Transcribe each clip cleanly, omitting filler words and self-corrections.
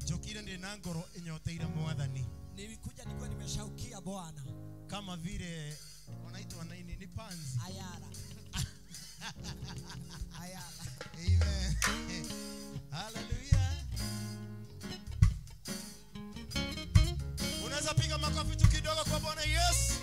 Njokire ndi na ngoro inyoteire mwathani. Nilikuja nikiwa nimeshaukia Bwana. Kama vile wanaitwa nini ni panzi. Ayala. Ayala. Amen. Hallelujah. Unaweza piga makofi tu kidogo kwa Bwana Yesu.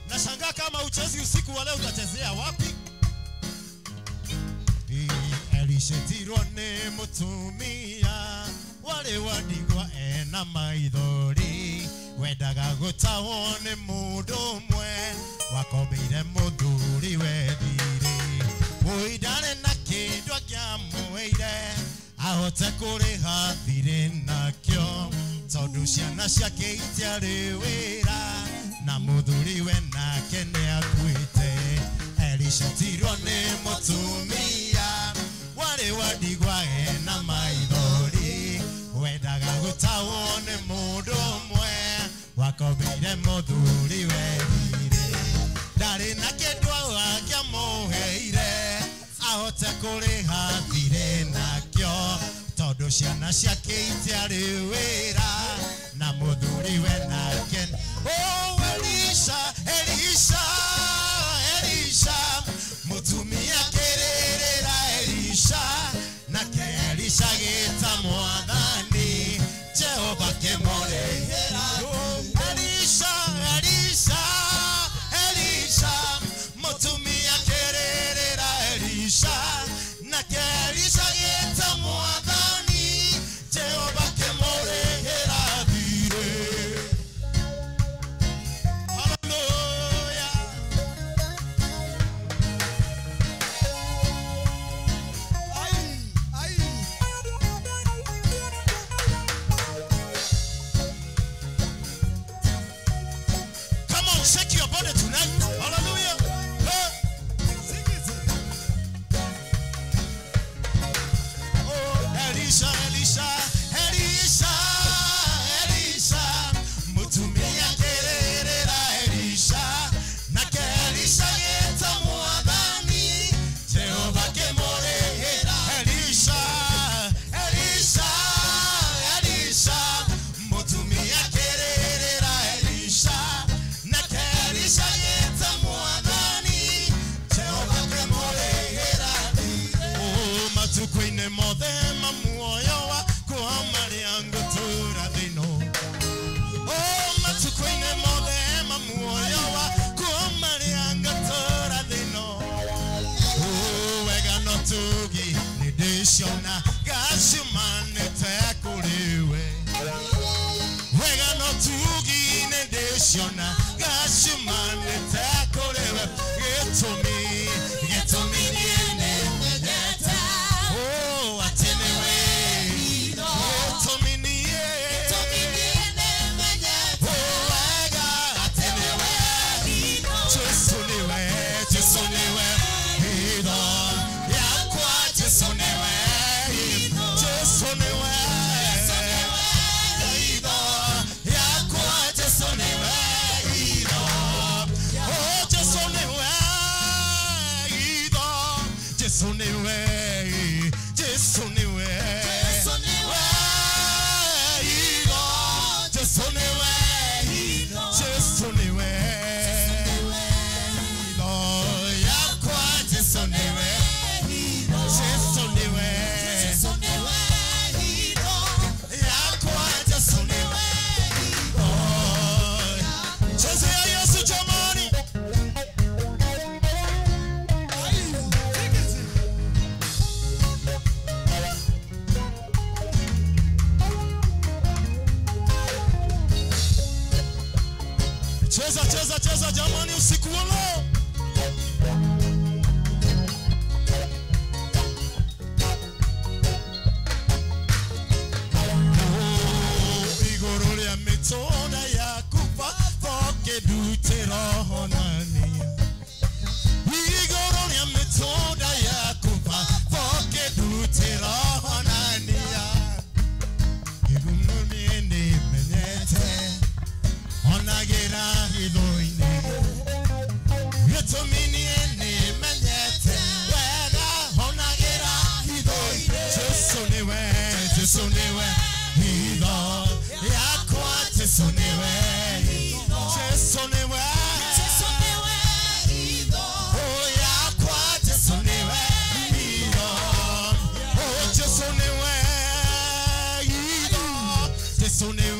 Nashangaa kama uchezi usiku wa leo utachezea wapi? Elishetirwo ni mutumia wale wadigwa ena maithori wendaga gutahwo ni mundu mwe wakombeire muthuri wethiri muidane na kindu akiamuire ahote kuriha thiri nakio tondu ciana ciake itiari wira na muthuri we nake ni akuite. Elishetirwo ni mutumia wale wadigwa ena maithori wendaga gutahwo ni mundu mwe wakombeire muthuri wethire ndari na kindu akiamuheire ahote kuriha thiri nakio tondu ciana ciake itiari wira na muthuri we nake. Oh Elisha, Elisha, Elisha mutumia kererera Elisha nake Elisha gita mwathani Jehova kemorehera. Elisha, Elisha, Elisha mutumia kererera Elisha nake Elisha gita mwathani Jehova kemorehera thire. Shake your body tonight. Hallelujah. Hey. Sing it. Oh, Elisha, Elisha, Elisha, Elisha. Mutumia kererera Elisha. Nake Elisha geta mwathani. Jehova kemorehera. Elisha, Elisha, Elisha. Mutumia kererera Elisha. Elisha geta mwathani Jehova kemorehera. Oh matuko-ini mothe ma muoyo wakwa maria ngutura thino. Oh matuko-ini mothe ma muoyo wakwa maria ngutura thino. Oh wega no tugi ni ndiciona gaciumanite kuriwe. Wega no tugi ni ndiciona gaciumanite kuriwe. Gitumi niene menyete. Oh atiniwe gitumi niene menyete. Oh wega atiniwe Jesu niwe hitho yakwa. Jesu niwe hitho yakwa. Jesu niwe hitho. Oh Jesu niwe hitho. Jesu niwe hitho. Jesu niwe hitho. Jesu niwe hitho yakwa. Jesu niwe hitho. Jesu niwe hitho yakwa. Jesu niwe hitho. Chezea Yesu jamani. Cheza jamani usiku wa leo. Igoro ria mitoda ya kufa foke dutera honania. Igoro ria mitoda ya kufa foke dutera honania. Igoro niene menye honagĩra hitho-inĩ gĩtũmi niĩ nĩmenyete wega honagĩra hitho-inĩ Jesũ nĩwe hitho yakwa Jesũ nĩwe Jesũ nĩwe hitho yakwa Jesũ nĩwe hitho Jesũ nĩwe hitho Jesũ nĩwe